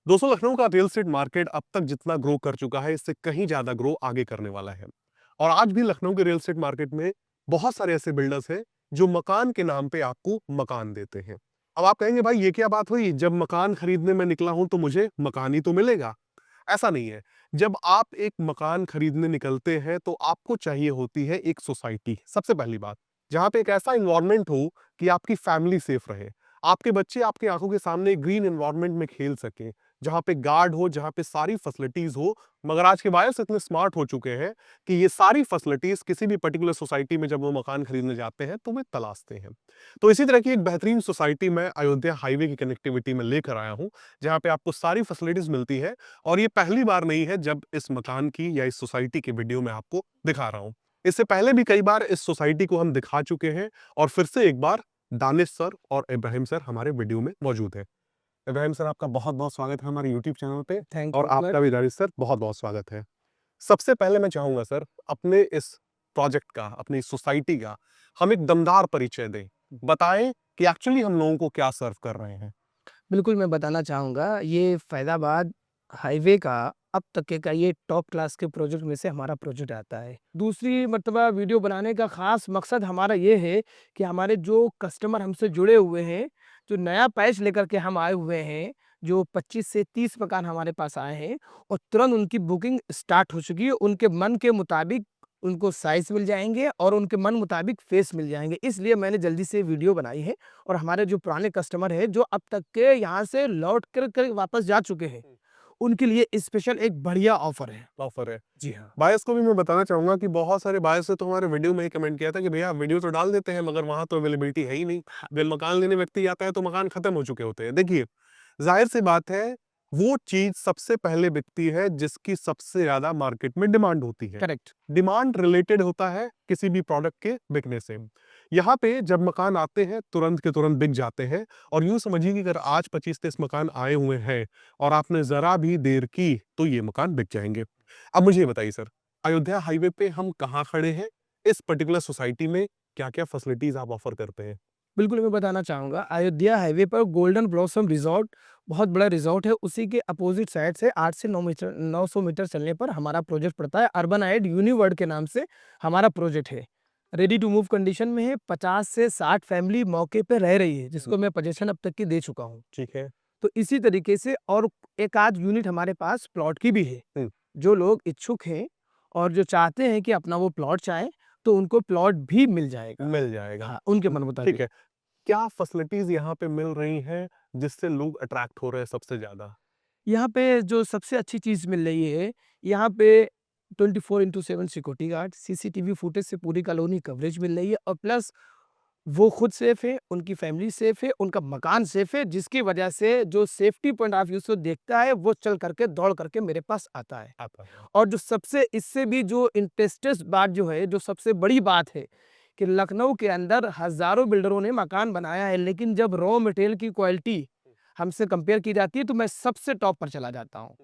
दोस्तों, लखनऊ का real estate market अब तक जितना ग्रो कर चुका है, इससे कहीं ज्यादा ग्रो आगे करने वाला है। और आज भी लखनऊ के रियल एस्टेट मार्केट में बहुत सारे ऐसे बिल्डर्स हैं जो मकान के नाम पे आपको मकान देते हैं। अब आप कहेंगे, भाई ये क्या बात हुई, जब मकान खरीदने में निकला हूं तो मुझे मकान ही तो मिलेगा। ऐसा नहीं है। जब आप एक मकान खरीदने निकलते हैं तो आपको चाहिए होती है एक सोसाइटी, सबसे पहली बात, जहां पे एक ऐसा इन्वायरमेंट हो कि आपकी फैमिली सेफ रहे, आपके बच्चे आपकी आंखों के सामने ग्रीन एनवायरनमेंट में खेल सकें, जहां पे गार्ड हो, जहां पे सारी फैसिलिटीज हो। मगर आज के बायर्स इतने स्मार्ट हो चुके हैं कि ये सारी फैसिलिटीज किसी भी पर्टिकुलर सोसाइटी में जब वो मकान खरीदने जाते हैं तो वे तलाशते हैं। तो इसी तरह की एक बेहतरीन सोसाइटी मैं अयोध्या हाईवे की कनेक्टिविटी में लेकर आया हूं, जहां पे आपको सारी फैसिलिटीज मिलती है। और ये पहली बार नहीं है जब इस मकान की या इस सोसाइटी के वीडियो में आपको दिखा रहा हूं। इससे पहले भी कई बार इस सोसाइटी को हम दिखा चुके हैं। और फिर से एक बार दानिश सर और इब्राहिम सर हमारे वीडियो में मौजूद है। इब्राहिम सर, आपका बहुत बहुत स्वागत है हमारे यूट्यूब चैनल पे। थैंक और यू आपका भी दानिश सर बहुत बहुत स्वागत है। सबसे पहले मैं चाहूंगा सर, अपने इस प्रोजेक्ट का, अपनी इस सोसाइटी का हम एक दमदार परिचय दें। बताएं कि एक्चुअली हम लोगों को क्या सर्व कर रहे हैं। बिल्कुल, मैं बताना चाहूँगा, ये फैज़ाबाद हाईवे का अब तक का ये टॉप क्लास के प्रोजेक्ट में से हमारा प्रोजेक्ट आता है। दूसरी मर्तबा वीडियो बनाने का ख़ास मकसद हमारा ये है कि हमारे जो कस्टमर हमसे जुड़े हुए हैं, जो नया पैच लेकर के हम आए हुए हैं, जो 25 से 30 मकान हमारे पास आए हैं और तुरंत उनकी बुकिंग स्टार्ट हो चुकी है। उनके मन के मुताबिक उनको साइज़ मिल जाएँगे और उनके मन मुताबिक फेस मिल जाएँगे। इसलिए मैंने जल्दी से वीडियो बनाई है। और हमारे जो पुराने कस्टमर हैं, जो अब तक के यहाँ से लौट कर वापस जा चुके हैं, उनके लिए स्पेशल एक बढ़िया ऑफ़र है। ऑफर है। जी हाँ। बायर्स को भी मैं बताना चाहूंगा कि बहुत सारे बायर्स ने तो हमारे वीडियो में ही कमेंट किया था कि भैया वीडियो तो डाल देते हैं मगर वहां तो अवेलेबिलिटी है ही नहीं। बिल मकान लेने व्यक्ति आता है तो मकान खत्म हो चुके होते हैं। देखिए, जाहिर सी बात है, वो चीज सबसे पहले बिकती है जिसकी सबसे ज्यादा मार्केट में डिमांड होती है। करेक्ट। डिमांड रिलेटेड होता है किसी भी प्रोडक्ट के बिकने से। यहाँ पे जब मकान आते हैं तुरंत के तुरंत बिक जाते हैं। और यूं समझिए कि अगर आज 25-30 मकान आए हुए हैं और आपने जरा भी देर की तो ये मकान बिक जाएंगे। अब मुझे ये बताइए सर, अयोध्या हाईवे पे हम कहाँ खड़े हैं, इस पर्टिकुलर सोसाइटी में क्या क्या फैसिलिटीज आप ऑफर करते हैं। बिल्कुल, मैं बताना चाहूँगा, अयोध्या हाईवे पर गोल्डन ब्लॉसम रिज़ॉर्ट बहुत बड़ा रिज़ॉर्ट है, उसी के अपोज़िट साइड से 8 से 900 मीटर चलने पर हमारा प्रोजेक्ट पड़ता है। अर्बन हाइट यूनिवर्ल्ड के नाम से हमारा प्रोजेक्ट है। रेडी टू मूव कंडीशन में है, 50 से 60 फैमिली मौके पे रह रही है, जिसको मैं पोज़ीशन अब तक की दे चुका हूँ। ठीक है। तो इसी तरीके से और एक आध यूनिट हमारे पास प्लॉट की भी है। हम्म, जो लोग इच्छुक हैं और जो चाहते हैं कि अपना वो प्लॉट चाहें, तो उनको प्लॉट भी मिल जाएगा। मिल जाएगा। हाँ, उनके मन ठीक मुताबिक। है। क्या फैसिलिटीज यहाँ पे मिल रही हैं जिससे लोग अट्रैक्ट हो रहे हैं सबसे ज्यादा। यहाँ पे जो सबसे अच्छी चीज़ मिल रही है, यहाँ पे 24/7 सिक्योरिटी गार्ड, सीसीटीवी फुटेज से पूरी कॉलोनी कवरेज मिल रही है और प्लस वो खुद सेफ है, उनकी फैमिली सेफ है, उनका मकान सेफ है, जिसकी वजह से जो सेफ्टी पॉइंट ऑफ व्यू से देखता है, वो चल करके, दौड़ करके मेरे पास आता है। आता है। और जो सबसे इससे भी जो इंटरेस्टेड बात जो है, जो सबसे बड़ी बात है कि लखनऊ के अंदर हज़ारों बिल्डरों ने मकान बनाया है, लेकिन जब रॉ मटेरियल की क्वालिटी हमसे कंपेयर की जाती है, तो मैं सबसे टॉप पर चला जाता हूँ।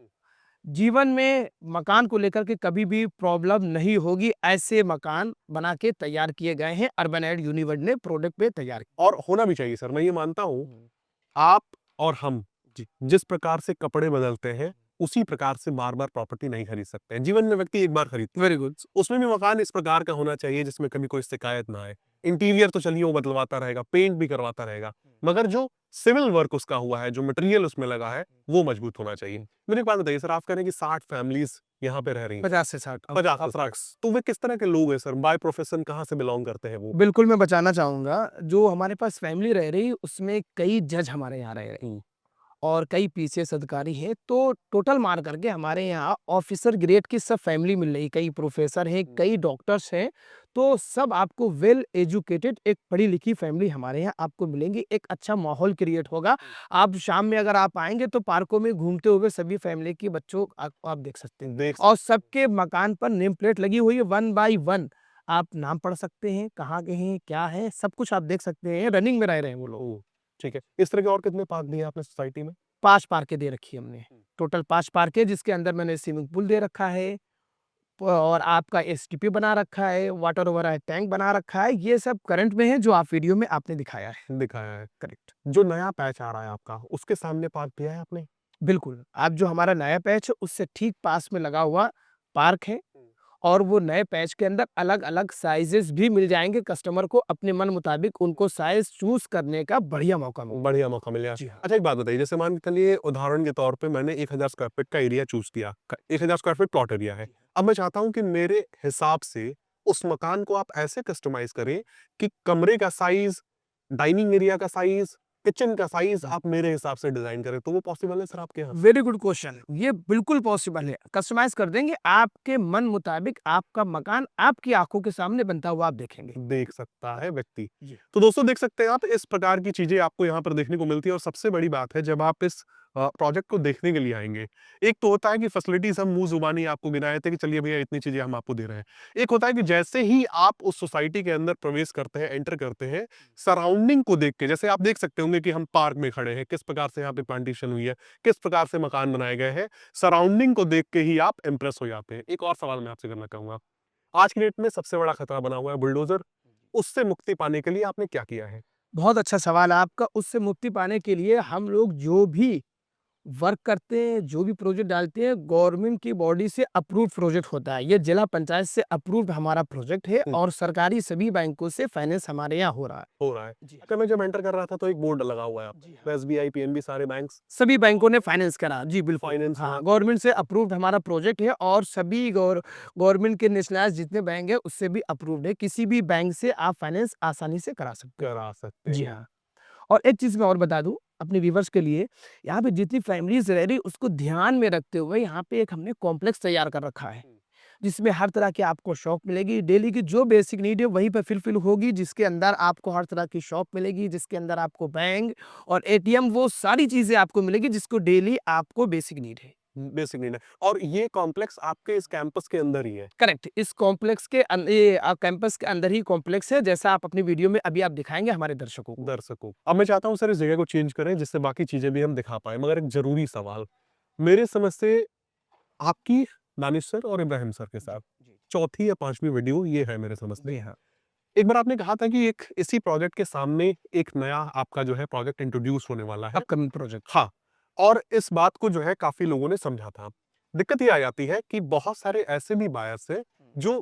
जीवन में मकान को लेकर के कभी भी प्रॉब्लम नहीं होगी, ऐसे मकान बना के तैयार किए गए हैं, अर्बन यूनिवर्ड ने प्रोडक्ट पे तैयार किए। और होना भी चाहिए सर, मैं ये मानता हूँ। हुँ। आप और हम जी, जिस प्रकार से कपड़े बदलते हैं, उसी प्रकार से बार-बार प्रॉपर्टी नहीं खरीद सकते हैं। जीवन में व्यक्ति एक बार खरीदता है। Very good. उसमें भी मकान इस प्रकार का होना चाहिए जिसमें कभी कोई शिकायत ना आए। इंटीरियर तो चलिए वो बदलवाता रहेगा, पेंट भी करवाता रहेगा, मगर जो सिविल वर्क उसका हुआ है, जो मटेरियल उसमें लगा है, वो मजबूत होना चाहिए। मेरे एक बात बताइए सर, आप कह रहे हैं कि 60 फैमिलीज़ यहाँ पे रह रही हैं, 50 से 60 50 अप्रॉक्स। अप्रॉक्स, तो वे किस तरह के लोग हैं सर? बाय प्रोफेशन कहाँ से बिलॉन्ग करते हैं वो? बिल्कुल, मैं बताना चाहूँगा, जो हमारे पास फैमिली रह रही, उसमें कई जज हमारे यहाँ रह रहे हैं और कई पीसीएस अधिकारी हैं, तो टोटल मार करके हमारे यहाँ ऑफिसर ग्रेड की सब फैमिली मिल रही, कई प्रोफेसर हैं, कई डॉक्टर्स हैं, तो सब आपको वेल एजुकेटेड एक पढ़ी-लिखी फैमिली हमारे यहाँ आपको मिलेंगी, एक अच्छा माहौल क्रिएट होगा। आप शाम में अगर आप आएँगे, तो पार्कों में घूमते हुए सभी फैमिली के बच्चों आप देख सकते हैं देख और सकते हैं। सबके मकान पर नेम प्लेट लगी हुई है, 1 बाय 1 आप नाम पढ़ सकते हैं, कहाँ के हैं, क्या है, सब कुछ आप देख सकते हैं, रनिंग में रह रहे हैं वो लोग। ओह! ठीक है। इस तरह के और कितने पार्क दिए हैं आपने सोसाइटी में? 5 पार्कें दे रखी है हमने। टोटल 5 पार्कें जिसके अंदर मैंने स्विमिंग पूल दे रखा है और आपका एसटीपी बना रखा है, वाटर ओवर टैंक बना रखा है। ये सब करंट में है जो आप वीडियो में आपने दिखाया है। दिखाया है। करेक्ट। जो नया पैच आ रहा है आपका, उसके सामने पार्क दिया है आपने? बिल्कुल, आप जो हमारा नया पैच है उससे ठीक पास में लगा हुआ पार्क है और वो नए पैच के अंदर अलग-अलग साइज़ेज़ भी मिल जाएँगे कस्टमर को अपने मन मुताबिक उनको साइज़ चूज़ करने का बढ़िया मौका मिलेगा। बढ़िया मौका मिल जाए। जी हाँ। अच्छा एक बात बताइए, जैसे मान के चलिए उदाहरण के तौर पे मैंने 1000 स्क्वायर फीट का एरिया चूज़ किया, 1000 स्क्वायर फीट प्लॉट एरिया है। अब मैं चाहता हूँ कि मेरे हिसाब से उस मकान को आप ऐसे कस्टमाइज़ करें कि कमरे का साइज़, डाइनिंग एरिया का साइज़, किचन का साइज़ आप मेरे हिसाब से डिज़ाइन करें, तो वो पॉसिबल है सर आपके यहाँ? वेरी गुड क्वेश्चन, ये बिल्कुल पॉसिबल है, कस्टमाइज़ कर देंगे आपके मन मुताबिक आपका मकान आपकी आँखों के सामने बनता हुआ आप देखेंगे। देख सकता है व्यक्ति। जी। तो दोस्तों देख सकते हैं आप इस प्रकार की चीज़ें आपको यहाँ पर देखने को मिलती है और सबसे बड़ी बात है जब आप इस प्रोजेक्ट को देखने के लिए आएँगे। एक तो होता है कि फैसिलिटीज़ हम मुँह ज़ुबानी आपको गिनाए थे कि चलिए भैया इतनी चीज़ें हम आपको दे रहे हैं। एक होता है कि जैसे ही आप उस सोसाइटी के अंदर प्रवेश करते हैं, एंटर करते हैं, सराउंडिंग को देख के जैसे आप देख सकते होंगे कि हम पार्क में खड़े हैं, किस प्रकार से यहाँ पे प्लांटेशन हुई है, किस प्रकार से मकान बनाए गए हैं, सराउंडिंग को देख के ही आप इम्प्रेस हो जाते हैं। एक और सवाल मैं आपसे करना चाहूँगा। आज की डेट में सबसे बड़ा खतरा बना हुआ है बुलडोज़र, उससे मुक्ति पाने के लिए आपने क्या किया है? बहुत अच्छा सवाल है आपका, उससे मुक्ति पाने के लिए हम लोग जो भी वर्क करते हैं, जो भी प्रोजेक्ट डालते हैं, गवर्नमेंट की बॉडी से अप्रूव्ड प्रोजेक्ट होता है। ये जिला पंचायत से अप्रूव्ड हमारा प्रोजेक्ट है हुँ। और सरकारी सभी बैंकों से फाइनेंस हमारे यहाँ हो रहा है। हो रहा है। जी हाँ। अच्छा मैं जब एंटर कर रहा था तो एक बोर्ड लगा हुआ है आप जी हाँ। पे, एसबीआई, पीएनबी सारे बैंक्स सभी बैंकों ने फाइनेंस करा। जी, बिल्कुल। फाइनेंस हाँ, यहाँ गवर्नमेंट से अप्रूव्ड हमारा प्रोजेक्ट है और सभी गवर्नमेंट के नेशनलाइज़्ड जितने बैंक हैं, उससे भी अप्रूव्ड है। किसी भी बैंक से आप फाइनेंस आसानी से करा सकते हैं। करा सकते जी हैं। हाँ। और एक चीज़ मैं और बता दूँ अपने व्यूअर्स के लिए, यहाँ पे जितनी फैमिलीज़ रह रही उसको ध्यान में रखते हुए यहाँ पे एक हमने कॉम्प्लेक्स तैयार कर रखा है, हुँ। जिसमें हर तरह की आपको शॉप मिलेगी। डेली की जो बेसिक नीड है वहीं पे फुलफिल होगी, जिसके अंदर आपको हर तरह की शॉप मिलेगी, जिसके अंदर आपको बैंक और एटीएम वो सारी चीज़ें आपको मिलेगी जिसको डेली आपको बेसिक नीड है। बेसिक नीड है और ये कॉम्प्लेक्स आपके इस कैंपस के अंदर ही है। करेक्ट, इस कॉम्प्लेक्स के ये कैंपस के अंदर ही कॉम्प्लेक्स है, जैसा आप अपनी वीडियो में अभी आप दिखाएँगे हमारे दर्शकों को। दर्शकों अब मैं चाहता हूँ सर इस जगह को चेंज करें जिससे बाकी चीज़ें भी हम दिखा पाएँ। मगर एक ज़रूरी सवाल, मेरे समझ से आपकी दानिश सर और इब्राहिम सर के जी, साथ जी। चौथी या 5वीं वीडियो ये है मेरे समझ से। जी हाँ। एक बार आपने कहा था कि एक इसी प्रोजेक्ट के सामने एक नया आपका जो है प्रोजेक्ट इंट्रोड्यूस होने वाला है। Upcoming project. हाँ, और इस बात को जो है काफ़ी लोगों ने समझा था। दिक्कत ये आ जाती है कि बहुत सारे ऐसे भी बायर्स हैं जो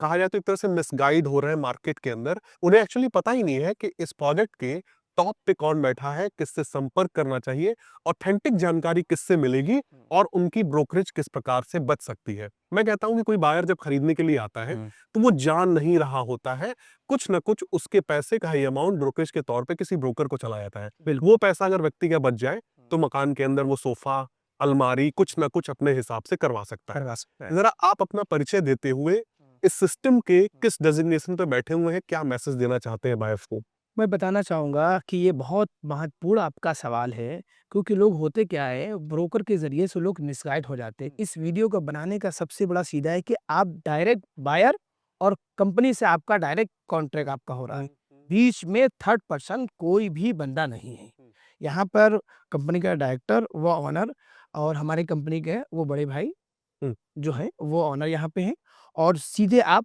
कहा जाए तो एक तरह से मिसगाइड हो रहे हैं मार्केट के अंदर। उन्हें एक्चुअली पता ही नहीं है कि इस प्रोजेक्ट के टॉप पे कौन बैठा है, किससे संपर्क करना चाहिए, ऑथेंटिक जानकारी किससे मिलेगी और उनकी ब्रोकरेज किस प्रकार से बच सकती है। मैं कहता हूँ कि कोई बायर जब खरीदने के लिए आता है, तो वो जान नहीं रहा होता है, कुछ न कुछ उसके पैसे का ही अमाउंट ब्रोकरेज के तौर पे किसी ब्रोकर को चला जाता है। बिल्कुल। वो पैसा अगर व्यक्ति का बच जाए, तो मकान के अंदर वो सोफ़ा, अलमारी कुछ न कुछ अपने हिसाब से करवा सकता है। करवा सकता है। ज़रा आप अपना परिचय देते हुए इस सिस्टम के किस डेज़िग्नेशन पे बैठे हुए हैं, क्या मैसेज देना चाहते हैं बायर्स को? मैं बताना चाहूँगा कि ये बहुत महत्वपूर्ण आपका सवाल है, क्योंकि लोग होते क्या है, ब्रोकर के ज़रिए से लोग मिसगाइड हो जाते हैं। इस वीडियो को बनाने का सबसे बड़ा सीधा है कि आप डायरेक्ट बायर और कंपनी से आपका डायरेक्ट कॉन्ट्रैक्ट आपका हो रहा है। बीच में थर्ड पर्सन कोई भी बंदा नहीं है। यहाँ पर कंपनी का डायरेक्टर, वो ओनर और हमारी कंपनी के वो बड़े भाई हुँ, जो हैं, वो ओनर यहाँ पे हैं और सीधे आप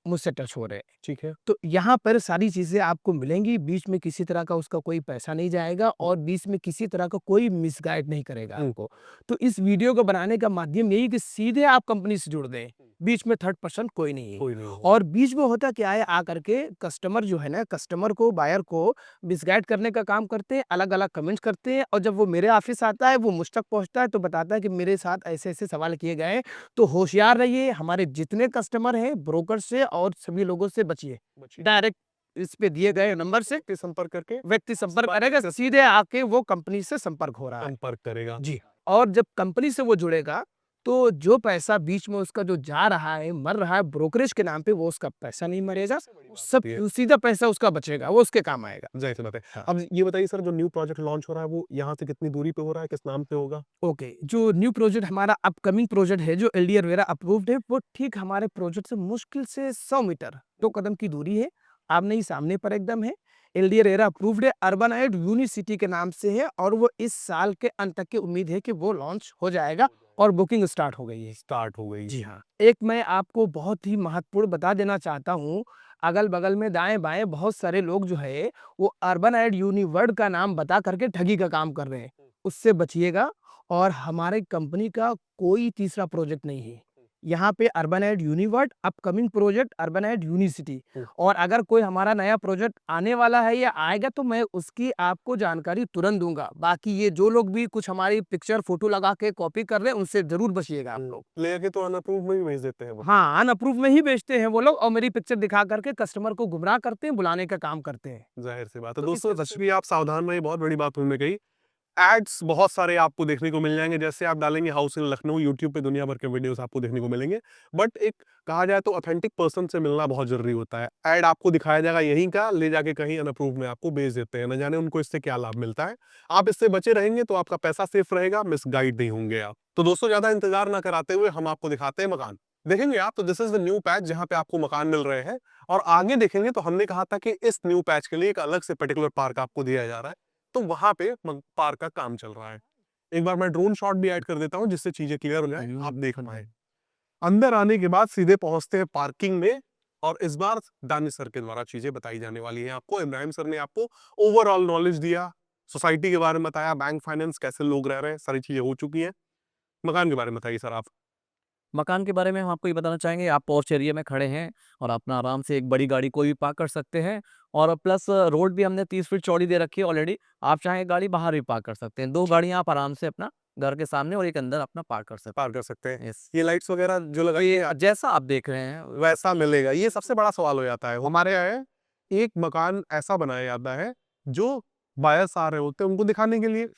मुझसे टच हो रहे हैं। ठीक है। तो यहाँ पर सारी चीज़ें आपको मिलेंगी, बीच में किसी तरह का उसका कोई पैसा नहीं जाएगा और बीच में किसी तरह का कोई मिसगाइड नहीं करेगा हुँ, आपको। तो इस वीडियो को बनाने का माध्यम यही कि सीधे आप कंपनी से जुड़ दें, बीच में थर्ड पर्सन कोई नहीं है। कोई नहीं है। और बीच में होता क्या है, आकर के कस्टमर जो है ना, कस्टमर को, बायर को मिसगाइड करने का काम करते हैं, अलग-अलग कमेंट्स करते हैं और जब वो मेरे ऑफ़िस आता है, वो मुझ तक पहुँचता है तो बताता है कि मेरे साथ ऐसे-ऐसे सवाल किए गए हैं। तो होशियार रहिए, हमारे जितने कस्टमर हैं, ब्रोकर से और सभी लोगों से बचिए। बचिए। डायरेक्ट इस पे दिए गए नंबर से व्यक्ति संपर्क करके व्यक्ति संपर्क बात करेगा, कर सीधे आके वो कंपनी से संपर्क हो रहा है। संपर्क करेगा। जी। और जब कंपनी से वो जुड़ेगा, तो जो पैसा बीच में उसका जो जा रहा है, मर रहा है ब्रोकरेज के नाम पे, वो उसका पैसा नहीं मरेगा, सब होती है। सीधा पैसा उसका बचेगा, वो उसके काम आएगा। ज़ाहिर-सी बात है। हाँ। अब ये बताइए सर जो न्यू प्रोजेक्ट लॉन्च हो रहा है वो यहाँ से कितनी दूरी पे हो रहा है? किस नाम से होगा? ओके, जो न्यू प्रोजेक्ट हमारा अपकमिंग प्रोजेक्ट है, जो एलडीआर वेरा अप्रूव्ड है, वो ठीक हमारे प्रोजेक्ट से मुश्किल से 100 मीटर, 2 कदम की दूरी है। आमने ही सामने पर एकदम है। एलडीआर वेरा अप्रूव्ड है, अर्बन एड यूनिसिटी के नाम से है और वो इस साल के अंत तक की उम्मीद है कि वो लॉन्च हो जाएगा और बुकिंग स्टार्ट हो गई है। स्टार्ट हो गई। जी हाँ। एक मैं आपको बहुत ही महत्वपूर्ण बता देना चाहता हूँ, अगल-बगल में दाएँ-बाएँ बहुत सारे लोग जो है, वो अर्बन एड यूनिवर्ड का नाम बता करके ठगी का काम कर रहे हैं। उससे बचिएगा और हमारे कंपनी का कोई तीसरा प्रोजेक्ट नहीं है। यहाँ पे अर्बन एड यूनिवर्ट, अपकमिंग प्रोजेक्ट अर्बन एड यूनिसिटी, और अगर कोई हमारा नया प्रोजेक्ट आने वाला है या आएगा तो मैं उसकी आपको जानकारी तुरंत दूंगा। बाकी ये जो लोग भी कुछ हमारी पिक्चर फोटो लगा के कॉपी कर रहे हैं उनसे जरूर बचिएगा आप लोग। लेके तो अनअप्रूव में ही भेज देते हैं वो। हाँ, अनअप्रूव में ही बेचते हैं वो लोग और मेरी पिक्चर दिखा करके कस्टमर को गुमराह करते हैं, बुलाने का काम करते हैं। जाहिर सी बात है। तो इस दोस्तों वजह से भी आप सावधान रहिए, बहुत बड़ी बात उन्होंने कही। एड्स बहुत सारे आपको देखने को मिल जाएंगे, जैसे आप डालेंगे हाउस इन लखनऊ, यूट्यूब पे दुनिया भर के वीडियोस आपको देखने को मिलेंगे। बट एक कहा जाए तो ऑथेंटिक पर्सन से मिलना बहुत जरूरी होता है। एड आपको दिखाया जाएगा यहीं का, ले जाके कहीं अनअप्रूव में आपको बेच देते हैं, न जाने उनको इससे क्या लाभ मिलता है। आप इससे बचे रहेंगे तो आपका पैसा सेफ रहेगा, मिसगाइड नहीं होंगे आप। तो दोस्तों ज्यादा इंतजार ना कराते हुए हम आपको दिखाते हैं मकान। देखेंगे आप तो this is the new patch जहां पे आपको मकान मिल रहे हैं। और आगे देखेंगे तो हमने कहा था कि इस न्यू पैच के लिए एक अलग से पर्टिकुलर पार्क आपको दिया जा रहा है, तो वहां पे पार्क का काम चल रहा है। एक बार मैं ड्रोन शॉट भी ऐड कर देता हूं जिससे चीजें क्लियर हो जाए, आप देख पाए। अंदर आने के बाद सीधे पहुंचते हैं पार्किंग में, और इस बार दानिश सर के द्वारा चीजें बताई जाने वाली हैं आपको। इब्राहिम सर ने आपको ओवरऑल नॉलेज दिया, सोसाइटी के बारे में बताया, बैंक फाइनेंस कैसे लोग रह रहे हैं, सारी चीजें हो चुकी हैं। मकान के बारे में बताइए सर आप। मकान के बारे में हम आपको ये बताना चाहेंगे, आप पॉश एरिया में खड़े हैं और अपना आराम से एक बड़ी गाड़ी कोई भी पार्क कर सकते हैं। और प्लस रोड भी हमने 30 फीट चौड़ी दे रखी है ऑलरेडी। आप चाहें गाड़ी बाहर भी पार्क कर सकते हैं। 2 गाड़ियाँ आप आराम से अपना घर के सामने और एक अंदर अपना पार्क कर सकते पार कर सकते हैं। हैं। यस। ये लाइट्स वगैरह जो तो लगाई ये है जैसा आप देख रहे हैं वैसा मिलेगा, ये सबसे बड़ा सवाल हो जाता है हमारे यहाँ। एक मकान ऐसा बनाया जाता है जो बायर्स आ रहे होते हैं उनको दिखाने के लिए,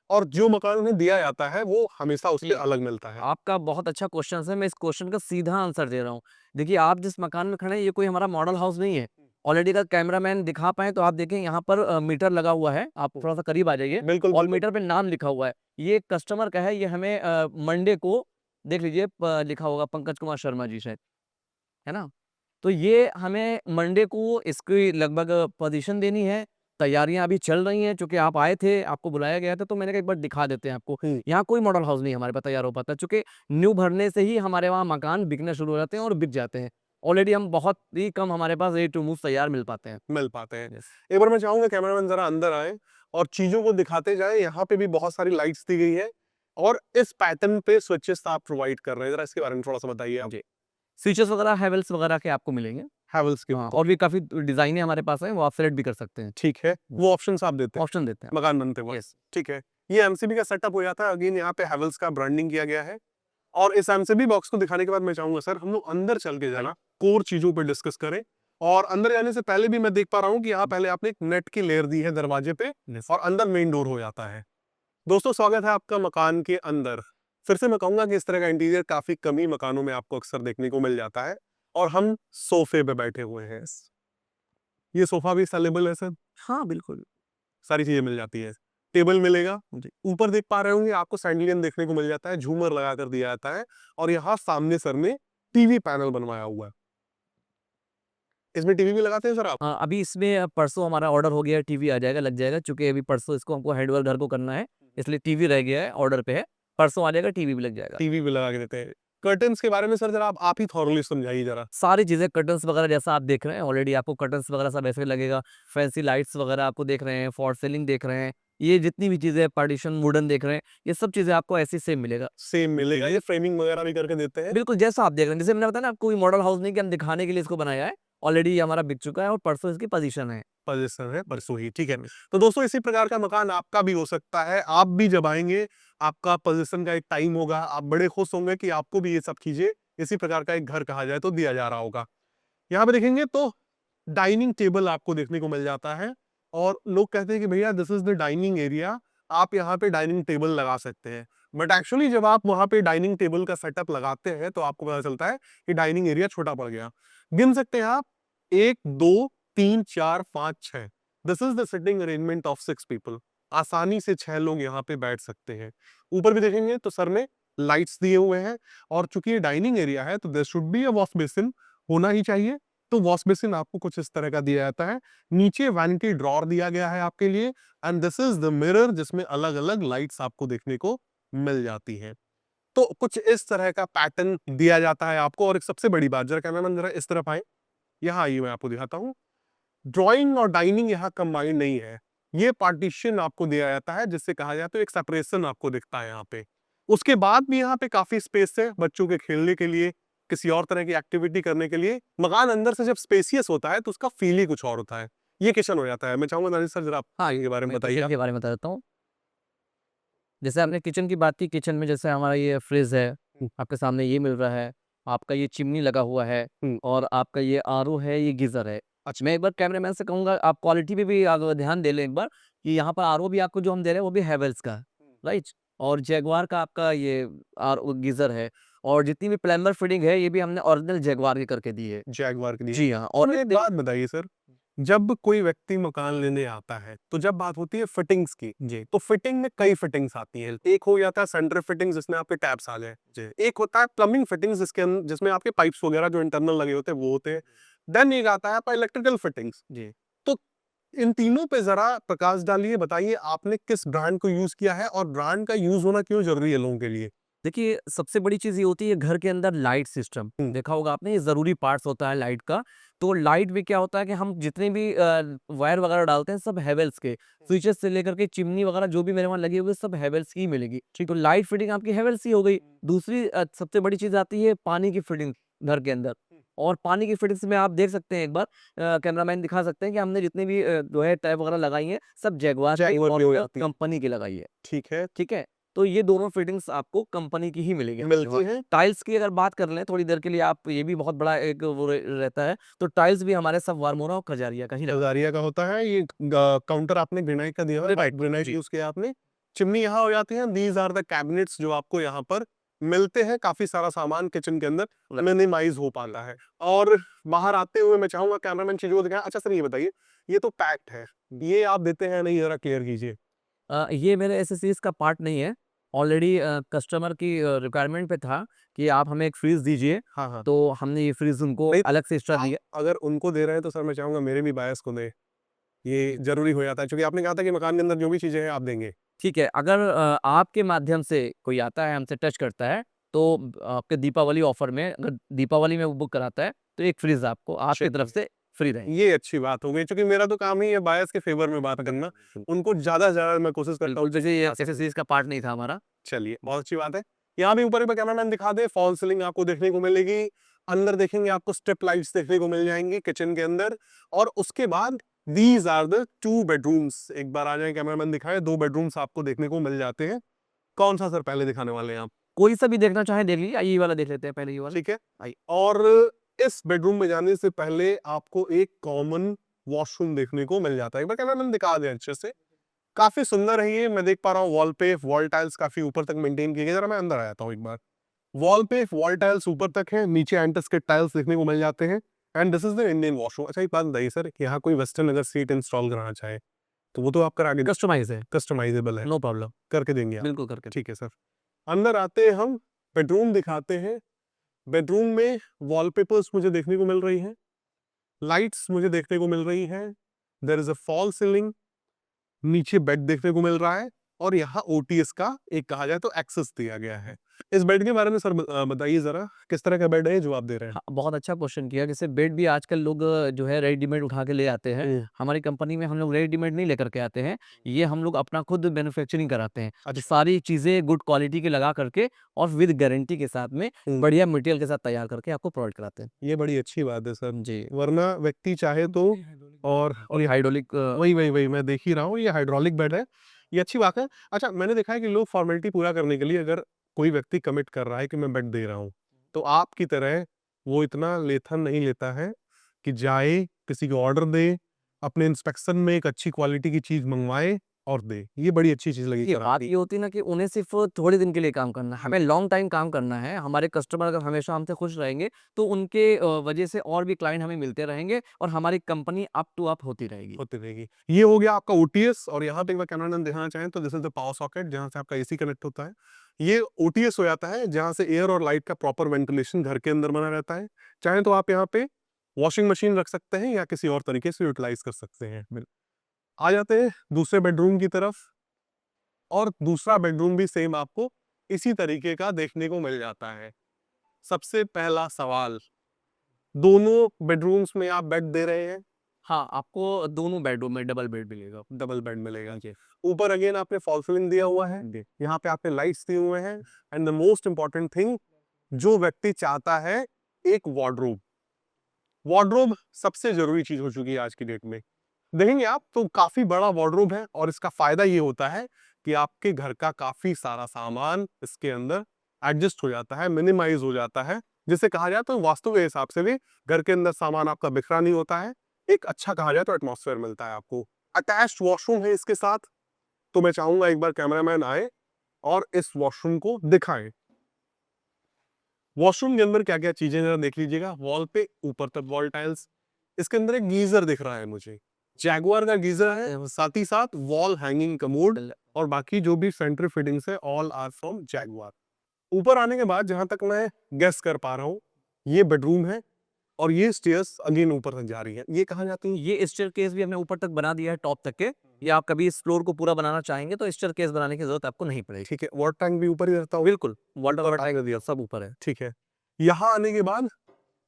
और जो मकान उन्हें दिया जाता है वो हमेशा उससे जी। अलग मिलता है। आपका बहुत अच्छा क्वेश्चन है, मैं इस क्वेश्चन का सीधा आंसर दे रहा हूँ। देखिए, आप जिस मकान में खड़े हैं ये कोई हमारा मॉडल हाउस नहीं है। ऑलरेडी अगर कैमरामैन दिखा पाएँ तो आप देखें यहाँ पर मीटर लगा हुआ है। आप थोड़ा-सा करीब आ जाइए बिल्कुल और बिल्कुल। मीटर पे नाम लिखा हुआ है। ये कस्टमर का है, ये हमें मंडे को देख लीजिए लिखा होगा पंकज कुमार शर्मा जी शायद, है ना? तो ये हमें मंडे को इसकी लगभग पोज़ीशन देनी है। तैयारियाँ अभी चल रही हैं, चूँकि आप आए थे, आपको बुलाया गया था, तो मैंने कहा एक बार दिखा देते हैं आपको। यहाँ कोई मॉडल हाउस नहीं हमारे पास तैयार हो पाता, चूँकि न्यू भरने से ही हमारे वहाँ मकान बिकना शुरू हो जाते हैं और बिक जाते हैं। ऑलरेडी हम बहुत ही कम हमारे पास रेडी टू मूव तैयार मिल पाते हैं। मिल पाते हैं। यस। एक बार मैं चाहूंगा कैमरामैन जरा अंदर आए और चीजों को दिखाते जाए। यहाँ पे भी बहुत सारी लाइट्स दी गई है और इस पैटर्न पे स्विचेस आप प्रोवाइड कर रहे हैं, जरा इसके बारे में थोड़ा सा बताइए आप। जी। स्विचेस वगैरह, हैवेल्स वगैरह के आपको मिलेंगे। हैवेल्स के हाँ, और भी काफ़ी डिज़ाइनें हमारे पास हैं, वो आप सेलेक्ट भी कर सकते हैं। ठीक है, वो ऑप्शंस आप देते हैं ऑप्शन देते हैं। मकान बनते वक्त। यस। ठीक है, ये एमसीबी का सेटअप हो जाता है। अगेन यहाँ पे हैवेल्स का ब्रांडिंग किया गया है। और इस एमसीबी बॉक्स को दिखाने के बाद मैं चाहूंगा सर हम लोग अंदर चल के जाना, कोर चीजों पे डिस्कस करें। और अंदर जाने से पहले भी मैं देख पा रहा हूँ कि यहाँ पहले आपने एक नेट की लेयर दी है दरवाजे पे, यस। और अंदर मेन डोर हो जाता है। दोस्तों स्वागत है आपका मकान के अंदर। फिर से मैं कहूंगा कि इस तरह का इंटीरियर काफी कम ही मकानों में आपको अक्सर देखने को मिल जाता है। और हम सोफे पे बैठे हुए हैं। ये सोफा भी सेलेबल है सर, हाँ, बिल्कुल। सारी चीजें मिल जाती है। टेबल मिलेगा। जी। ऊपर देख पा रहे होंगे आपको सैंडलियन देखने को मिल जाता है, झूमर लगा कर दिया जाता है। और यहाँ सामने सर में टीवी पैनल बनवाया हुआ है। इसमें टीवी भी लगाते हैं सर आप? हाँ, अभी इसमें परसों हमारा ऑर्डर हो गया है, टीवी आ जाएगा, लग जाएगा, चूँकि अभी परसों इसको हमको हैंडओवर घर को करना है, इसलिए टीवी रह गया है, ऑर्डर पे है। परसों आ जाएगा, टीवी भी लग जाएगा। टीवी भी लगा के देते हैं। कर्टन्स के बारे में सर जरा आप ही थॉरली समझाइए जरा। सारी चीज़ें कर्टन्स वगैरह जैसा आप देख रहे हैं, ऑलरेडी आपको कर्टन्स वगैरह सब ऐसे ही लगेगा। फैंसी लाइट्स वगैरह आपको देख रहे हैं, फॉर सीलिंग देख रहे हैं, ये जितनी भी चीज़ें पार्टीशन वुडन देख रहे हैं, ये सब चीज़ें आपको ऐसे सेम मिलेगा। सेम मिलेगा, ये फ्रेमिंग वगैरह भी करके देते हैं। बिल्कुल जैसा आप देख रहे हैं, जैसे मैंने बताया ना, कोई मॉडल हाउस नहीं कि हम दिखाने के लिए इसको बनाया है, ऑलरेडी ये हमारा बिक चुका है और परसों इसकी पोज़ीशन है। पोजीशन है परसों ही, ठीक है। तो दोस्तों इसी प्रकार का मकान आपका भी हो सकता है। आप भी जब आएंगे, आपका पोजीशन का एक टाइम होगा, आप बड़े खुश होंगे कि आपको भी ये सब चीजें इसी प्रकार का एक घर कहा जाए तो दिया जा रहा होगा। यहाँ पे देखेंगे तो डाइनिंग टेबल आपको देखने को मिल जाता है। और लोग कहते हैं कि भैया this is the dining area, आप यहाँ पे डाइनिंग टेबल लगा सकते हैं। बट एक्चुअली जब आप वहां पे डाइनिंग टेबल का सेटअप लगाते हैं तो आपको पता चलता है कि डाइनिंग एरिया छोटा पड़ गया। गिन सकते हैं आप, 1 2 3 4 5 6। This is the sitting arrangement of 6 people. आसानी से 6 लोग यहाँ पे बैठ सकते हैं। ऊपर भी देखेंगे तो सर में लाइट्स दिए हुए हैं। और चूंकि ये डाइनिंग एरिया है तो there should be a wash basin, होना ही चाहिए। तो वॉश बेसिन आपको कुछ इस तरह का दिया जाता है। नीचे वैनिटी ड्रॉर दिया गया है आपके लिए। And this is the mirror जिसमें अलग अलग लाइट्स आपको देखने को मिल जाती हैं। तो कुछ इस तरह का पैटर्न दिया जाता है आपको। और एक सबसे बड़ी बात, जरा कैमरामैन जरा इस तरफ आए, यहाँ आइए मैं आपको दिखाता हूँ। ड्राइंग और डाइनिंग यहाँ कंबाइंड नहीं है। ये पार्टीशन आपको दिया जाता है, जिससे कहा जाए तो एक सेपरेशन आपको दिखता है यहाँ पे। उसके बाद भी यहाँ पे काफी स्पेस है बच्चों के खेलने के लिए, किसी और तरह की एक्टिविटी करने के लिए। मकान अंदर से जब स्पेसियस होता है तो उसका फील ही कुछ और होता है। ये किचन हो जाता है। मैं चाहूंगा दानिश सर जरा आप हाँ, के बारे में मैं बताइए किचन आप। के बारे में बता देता हूँ। जैसे आपने किचन की बात की, किचन में जैसे हमारा ये फ्रिज है, हम्म, आपके सामने ये मिल रहा है, आपका ये चिमनी लगा हुआ है हम्म, और आपका ये आरओ है, ये गीज़र है। अच्छा। मैं एक बार कैमरामैन से कहूँगा आप क्वालिटी पे भी आप ध्यान दे लें एक बार, कि यहाँ पर आरओ भी आपको जो हम दे रहे हैं वो भी हैवेल्स का है, राइट? और जैगुआर का आपका ये आरओ गीज़र है, और जितनी भी प्लम्बर फिटिंग है ये भी हमने ओरिजिनल जैगुआर की करके दी है। जैगवार के लिए। जी हाँ, और और एक बात बताइए सर, जब कोई व्यक्ति मकान लेने आता है तो जब बात होती है फिटिंग्स की, जी, तो फिटिंग में कई फिटिंग्स आती हैं। एक हो जाता है सेंट्रल फिटिंग्स, जिसमें आपके टैप्स आ जाए। जी, एक होता है प्लम्बिंग फिटिंग्स, जिसमें आपके पाइप्स वगैरह जो इंटरनल लगे होते हैं वो होते हैं। देन एक आता है आपका इलेक्ट्रिकल फिटिंग्स। जी। तो इन तीनों पे जरा प्रकाश डालिए, बताइए आपने किस ब्रांड को यूज किया है और ब्रांड का यूज होना क्यों जरूरी है लोगों के लिए। देखिए, सबसे बड़ी चीज़ ये होती है घर के अंदर लाइट सिस्टम। हम्म, देखा होगा आपने, ये ज़रूरी पार्ट्स होता है लाइट का। तो लाइट में क्या होता है कि हम जितने भी वायर वगैरह डालते हैं सब हैवेल्स के। स्विचेस से लेकर के चिमनी वगैरह जो भी मेरे वहाँ लगी हुई है सब हैवेल्स की ही मिलेगी। ठीक, तो लाइट फिटिंग आपकी हैवेल्स की हो गई। दूसरी सबसे बड़ी चीज़ आती है पानी की फिटिंग घर के अंदर। और पानी की फिटिंग्स में आप देख सकते हैं एक बार, कैमरामैन दिखा सकते हैं कि हमने जितने भी जो है टैप वगैरह लगाई हैं सब जैगुआर की जैगवार और भी हो जाती है। कंपनी की लगाई है। ठीक है, ठीक है? तो ये दोनों फिटिंग्स आपको कंपनी की ही मिलेगी। मिलती हैं। टाइल्स की अगर बात कर लें थोड़ी देर के लिए, आप ये भी बहुत बड़ा एक वो रहता है, तो टाइल्स भी हमारे सब वारमोरा और कजारिया का ही लगा। कजारिया का होता है। ये काउंटर आपने ग्रेनाइट का दिया हुआ है, ग्रेनाइट, ग्रेनाइट जी। यूज किया आपने। चिमनी यहाँ हो जाती है। दीज आर द कैबिनेट्स जो आपको यहाँ पर मिलते हैं। काफी सारा सामान किचन के अंदर मिनिमाइज हो पाता है। और बाहर आते हुए मैं चाहूंगा कैमरामैन चीजों को दिखाएं। अच्छा सर ये बताइए, ये तो पैक्ड है, ये आप देते हैं नहीं, जरा क्लियर कीजिए। ये मेरे एसेसरीज का पार्ट नहीं है। ऑलरेडी कस्टमर की रिक्वायरमेंट पे था कि आप हमें एक फ्रीज दीजिए, हाँ हाँ, तो हमने ये फ्रीज उनको नहीं, अलग से एक्स्ट्रा आप दिया। अगर उनको दे रहे हैं तो सर मैं चाहूंगा मेरे भी बायस को दें। ये जरूरी हो जाता है क्योंकि आपने कहा था कि मकान के अंदर जो भी चीजें हैं आप देंगे। ठीक है, अगर आपके माध्यम से कोई आता है, हमसे टच करता है, तो आपके दीपावली ऑफर में अगर दीपावली में वो बुक कराता है, तो एक फ्रिज आपको आपकी तरफ से फ्री रहेगी। ये अच्छी बात हो गई, क्योंकि मेरा तो काम ही है बायस के फेवर में बात करना। उनको ज्यादा से ज्यादा मैं कोशिश करता बिल्कुल, हूँ। जैसे ये एक्सेसरीज का पार्ट नहीं था हमारा। चलिए बहुत अच्छी बात है। यहाँ भी ऊपर कैमरामैन दिखा दे, फॉल सीलिंग आपको देखने को मिलेगी। अंदर देखेंगे आपको स्टेप लाइट्स देखने को मिल जाएंगी किचन के अंदर। और उसके बाद दीज आर द 2 बेडरूम्स। एक बार आ जाए कैमरामैन दिखाए, 2 बेडरूम्स आपको देखने को मिल जाते हैं। कौन सा सर पहले दिखाने वाले हैं आप? कोई सा भी देखना चाहे देख लीजिए, ये वाला देख लेते हैं पहले, ये वाला। ठीक है। आइए। और इस बेडरूम में जाने से पहले आपको एक कॉमन वॉशरूम देखने को मिल जाता है। एक बार कैमरामैन दिखा दे अच्छे से। काफी सुंदर है ये। मैं देख पा रहा हूँ वॉल पे वॉल टाइल्स काफी ऊपर तक मेंटेन किए गए। जरा मैं अंदर आ जाता हूँ एक बार। वॉल पे वॉल टाइल्स ऊपर तक है, नीचे एंटस्केट टाइल्स देखने को मिल जाते हैं। And this is the Indian washroom. अच्छा एक बात बताइए सर, यहाँ कोई वेस्टर्न अगर सीट इंस्टॉल कराना चाहे तो वो तो आप करा के कस्टमाइज़ है, कस्टमाइजेबल है, नो प्रॉब्लम। करके देंगे आप? बिल्कुल करके। ठीक है सर। अंदर आते हैं हम, बेडरूम दिखाते हैं। बेडरूम में वॉलपेपर्स मुझे देखने को मिल रही हैं, लाइट्स मुझे देखने को मिल रही हैं। There is a fall ceiling, नीचे बेड देखने को मिल रहा है। और यहाँ ओटीएस का एक कहा जाए तो एक्सेस दिया गया है। इस बेड के बारे में सर बताइए जरा, किस तरह का बेड है जो आप दे रहे हैं? हाँ, बहुत अच्छा क्वेश्चन किया। जैसे बेड भी आजकल लोग जो है रेडीमेड उठा के ले आते हैं। हमारी कंपनी में हम लोग रेडीमेड नहीं लेकर के आते हैं। ये हम लोग अपना खुद मैन्युफैक्चरिंग कराते हैं। तो अच्छा। सारी चीज़ें गुड क्वालिटी की लगा करके और विद गारंटी के साथ में बढ़िया मटेरियल के साथ तैयार करके आपको प्रोवाइड कराते हैं। ये बड़ी अच्छी बात है सर, जी। वरना व्यक्ति चाहे तो। और ये हाइड्रोलिक वही वही वही मैं देख ही रहा हूँ, ये हाइड्रोलिक बेड है। ये अच्छी बात है। अच्छा मैंने देखा है कि लोग फॉर्मेलिटी पूरा करने के लिए, अगर कोई व्यक्ति कमिट कर रहा है कि मैं बेड दे रहा हूँ, तो आपकी तरह वो इतना लेथन नहीं लेता है कि जाए किसी को ऑर्डर दे, अपने इंस्पेक्शन में एक अच्छी क्वालिटी की चीज मंगवाए और दे। ये बड़ी अच्छी चीज लगी देखिए, सर बात आपकी। ये होती है ना कि उन्हें सिर्फ़ थोड़े दिन के लिए काम करना है, हमें लॉन्ग टाइम काम करना है। हमारे कस्टमर अगर हमेशा हमसे खुश रहेंगे, तो उनके वजह से और भी क्लाइंट हमें मिलते रहेंगे और हमारी कंपनी अप टू अप होती रहेगी। होती रहेगी। ये हो गया आपका ओटीएस। और यहाँ पे एक बार कैमरामैन दिखाना चाहें तो this is the power socket, जहाँ से आपका एसी कनेक्ट होता है। ये ओटीएस हो जाता है, जहाँ से एयर और लाइट का प्रॉपर वेंटिलेशन घर के अंदर बना रहता है। चाहे तो आप यहाँ पे वॉशिंग मशीन रख सकते हैं या किसी और तरीके से यूटिलाइज कर सकते हैं। आ जाते हैं दूसरे बेडरूम की तरफ। और दूसरा बेडरूम भी सेम आपको इसी तरीके का देखने को मिल जाता है। सबसे पहला सवाल, दोनों बेडरूम्स में आप बेड दे रहे हैं, हाँ, आपको दोनों बेडरूम में डबल बेड मिलेगा। डबल बेड मिलेगा। जी। ऊपर अगेन आपने फॉल सीलिंग दिया हुआ है, जी। यहाँ पे आपने लाइट्स दिए हुए हैं, and the most important thing, जो व्यक्ति चाहता है एक वार्डरोब, वार्डरोब सबसे जरूरी चीज हो चुकी है आज की डेट में। देखेंगे आप तो काफी बड़ा वार्डरोब है, और इसका फायदा ये होता है कि आपके घर का काफी सारा सामान इसके अंदर एडजस्ट हो जाता है, मिनिमाइज हो जाता है, जिसे कहा जाए तो वास्तु के हिसाब से भी घर के अंदर सामान आपका बिखरा नहीं होता है, एक अच्छा कहा जाए तो एटमॉस्फेयर मिलता है आपको। अटैच्ड वॉशरूम है इसके साथ, तो मैं चाहूंगा एक बार कैमरामैन आए और इस वॉशरूम को दिखाएं। वॉशरूम के अंदर क्या क्या चीजें जरा देख लीजिएगा। वॉल पे ऊपर तक वॉल टाइल्स, इसके अंदर एक गीजर दिख रहा है मुझे, जैगुआर का गीजर है, साथ ही साथ वॉल हैंगिंग कमोड, और बाकी जो भी सेंट्री फिटिंग्स है ऑल आर फ्रॉम जैगुआर। ऊपर आने के बाद जहां तक मैं गेस कर पा रहा हूँ, ये बेडरूम है, और ये स्टेयर्स अगेन ऊपर तक जा रही है, ये कहाँ जाती है? ये स्टेयरकेस भी हमने ऊपर तक बना दिया है टॉप तक के, या आप कभी इस फ्लोर को पूरा बनाना चाहेंगे तो स्टेयरकेस बनाने की जरूरत आपको नहीं पड़ेगी। ठीक है, वाटर टैंक भी ऊपर ही रहता होगा। बिल्कुल, वाटर वाटर वाटर टैंक दिया, सब ऊपर है। ठीक है। यहाँ आने के बाद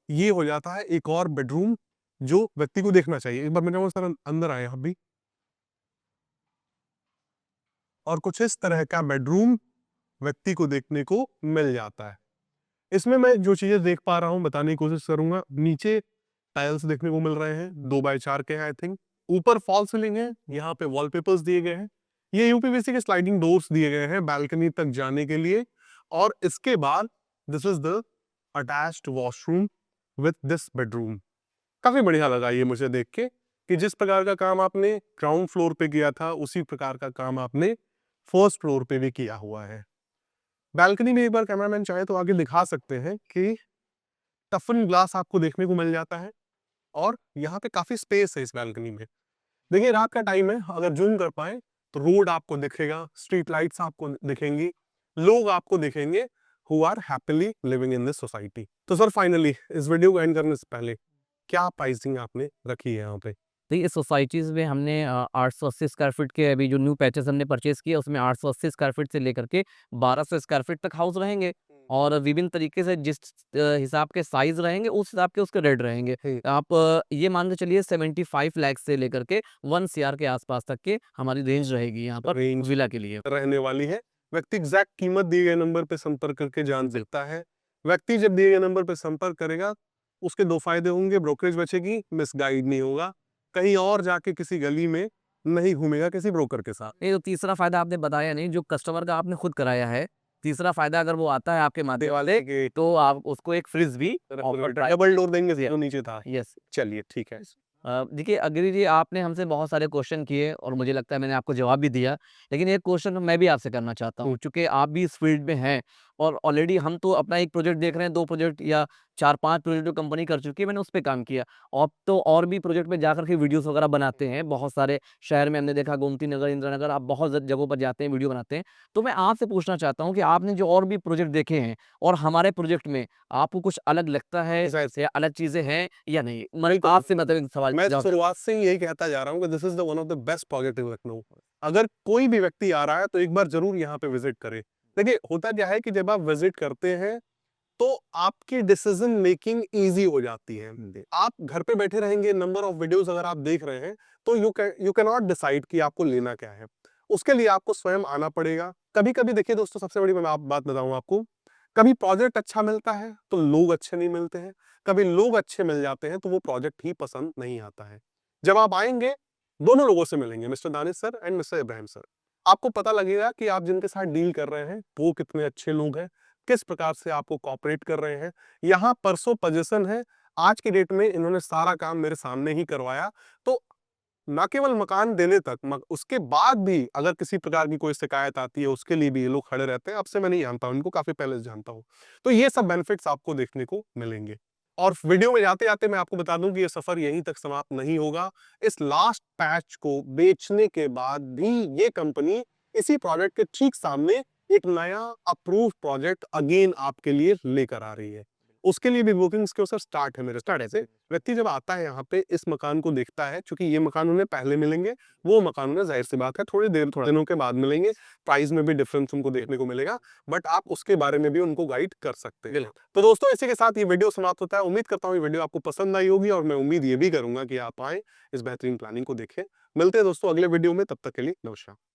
ये हो जाता है एक और बेडरूम जो व्यक्ति को देखना चाहिए। एक बार मैं चाहूंगा सर अंदर आए आप भी, और कुछ इस तरह का बेडरूम व्यक्ति को देखने को मिल जाता है। इसमें मैं जो चीजें देख पा रहा हूं बताने की कोशिश करूंगा। नीचे टाइल्स देखने को मिल रहे हैं, 2x4 के हैं आई थिंक। ऊपर फॉल सीलिंग है, यहाँ पे वॉलपेपर्स दिए गए हैं, ये यूपीवीसी के स्लाइडिंग डोर्स दिए गए हैं बैल्कनी तक जाने के लिए। और इसके बाद this is the attached washroom with this bedroom. काफी बढ़िया लगा ये मुझे देख के कि जिस प्रकार का काम आपने ग्राउंड फ्लोर पे किया था उसी प्रकार का काम आपने फर्स्ट फ्लोर पे भी किया हुआ है। बैल्कनी में एक बार कैमरामैन चाहे तो आगे दिखा सकते हैं कि टफन ग्लास आपको देखने को मिल जाता है, और यहाँ पे काफी स्पेस है इस बैल्कनी में। देखिए रात का टाइम है, अगर जूम कर पाए तो रोड आपको दिखेगा, स्ट्रीट लाइट्स आपको दिखेंगी, लोग आपको दिखेंगे who are happily living in this society. तो सर फाइनली इस वीडियो को एंड करने से पहले क्या प्राइसिंग आपने रखी है यहाँ पे? देखिए सोसाइटीज़ में हमने 880 स्क्वायर फीट के अभी जो न्यू पैचेस हमने परचेज़ किए उसमें 880 स्क्वायर फीट से लेकर के 1200 स्क्वायर फीट तक हाउस रहेंगे, और विभिन्न तरीके से जिस हिसाब के साइज़ रहेंगे उस हिसाब के उसके रेट रहेंगे। आप ये मान के चलिए 75 लाख से लेकर के 1 सीआर के आस-पास तक के हमारी रेंज रहेगी यहाँ पर रेंज विला के लिए। रहने वाली है। व्यक्ति एग्जैक्ट कीमत दिए गए नंबर पे संपर्क करके जान सकता है। व्यक्ति जब दिए गए नंबर पे संपर्क करेगा, उसके दो फायदे होंगे, ब्रोकरेज बचेगी, मिसगाइड नहीं होगा, कहीं और जाके किसी गली में नहीं घूमेगा किसी ब्रोकर के साथ। ये जो तीसरा फ़ायदा आपने बताया नहीं, जो कस्टमर का आपने खुद कराया है, तीसरा फ़ायदा अगर वो आता है आपके माध्यम वाले से, के तो आप उसको एक फ्रिज भी ऑफर डबल डोर देंगे जो नीचे था। यस। चलिए ठीक है। देखिए अग्री जी, आपने हमसे बहुत सारे क्वेश्चन किए और मुझे लगता है मैंने आपको जवाब भी दिया। लेकिन एक क्वेश्चन मैं भी आपसे करना चाहता हूँ, चूँकि आप भी इस फील्ड में हैं और ऑलरेडी हम तो अपना एक प्रोजेक्ट देख रहे हैं, 2 प्रोजेक्ट या 4-5 प्रोजेक्ट जो कंपनी कर चुकी है, मैंने उस पे काम किया। अब तो और भी प्रोजेक्ट में जाकर के वीडियोज़ वगैरह बनाते हैं। बहुत सारे शहर में हमने देखा, गोमती नगर, इंदिरा नगर, आप बहुत जगहों पर जाते हैं, वीडियो बनाते हैं। तो मैं आपसे पूछना चाहता हूँ कि आपने जो और भी प्रोजेक्ट देखे हैं और हमारे प्रोजेक्ट में आपको कुछ अलग लगता है या अलग चीज़ें हैं या नहीं? मतलब आपसे मतलब एक सवाल मैं जवाब शुरुआत से ही यही कहता जा रहा हूँ कि this is the one of the best project in Lucknow. अगर कोई भी व्यक्ति आ रहा है तो एक बार जरूर यहाँ पे विजिट करे। देखिए होता क्या है कि जब आप विजिट करते हैं तो आपकी डिसीजन मेकिंग इजी हो जाती है। आप घर पे बैठे रहेंगे, नंबर ऑफ वीडियोस अगर आप देख रहे हैं तो यू कैन नॉट डिसाइड कि आपको लेना क्या है। उसके लिए आपको स्वयं आना पड़ेगा। कभी कभी देखिए दोस्तों, सबसे बड़ी मैं बात बताऊं आपको, कभी प्रोजेक्ट अच्छा मिलता है तो लोग अच्छे नहीं मिलते हैं, कभी लोग अच्छे मिल जाते हैं तो वो प्रोजेक्ट ही पसंद नहीं आता है। जब आप आएंगे दोनों लोगों से मिलेंगे, mister Danish sir and mister Ibrahim sir, आपको पता लगेगा कि आप जिनके साथ डील कर रहे हैं वो कितने अच्छे लोग हैं, किस प्रकार से आपको कॉपरेट कर रहे हैं। यहाँ परसों पोजीशन है, आज की डेट में इन्होंने सारा काम मेरे सामने ही करवाया। तो ना केवल मकान देने तक, उसके बाद भी अगर किसी प्रकार की कोई शिकायत आती है उसके लिए भी ये लोग खड़े रहते हैं। अब से मैं नहीं जानता हूं इनको, काफी पहले से जानता हूं। तो ये सब बेनिफिट्स आपको देखने को मिलेंगे। और वीडियो में जाते जाते मैं आपको बता दूं कि ये सफर यहीं तक समाप्त नहीं होगा। इस लास्ट पैच को बेचने के बाद भी ये कंपनी इसी प्रोजेक्ट के ठीक सामने एक नया अप्रूव प्रोजेक्ट अगेन आपके लिए लेकर आ रही है। उसके लिए भी बुकिंग्स क्यों सर स्टार्ट है मेरे स्टार्ट से। व्यक्ति जब आता है यहाँ पे इस मकान को देखता है, क्योंकि ये मकान उन्हें पहले मिलेंगे, वो मकान उन्हें जाहिर सी बात है थोड़ी दिनों के बाद मिलेंगे, प्राइस में भी डिफरेंस उनको देखने को मिलेगा, बट आप उसके बारे में भी उनको गाइड कर सकते हैं। तो दोस्तों इसी के साथ ये वीडियो समाप्त होता है। उम्मीद करता हूँ ये वीडियो आपको पसंद आई होगी और मैं उम्मीद ये भी करूंगा कि आप आए इस बेहतरीन प्लानिंग को देखें। मिलते हैं दोस्तों अगले वीडियो में, तब तक के लिए नमस्कार।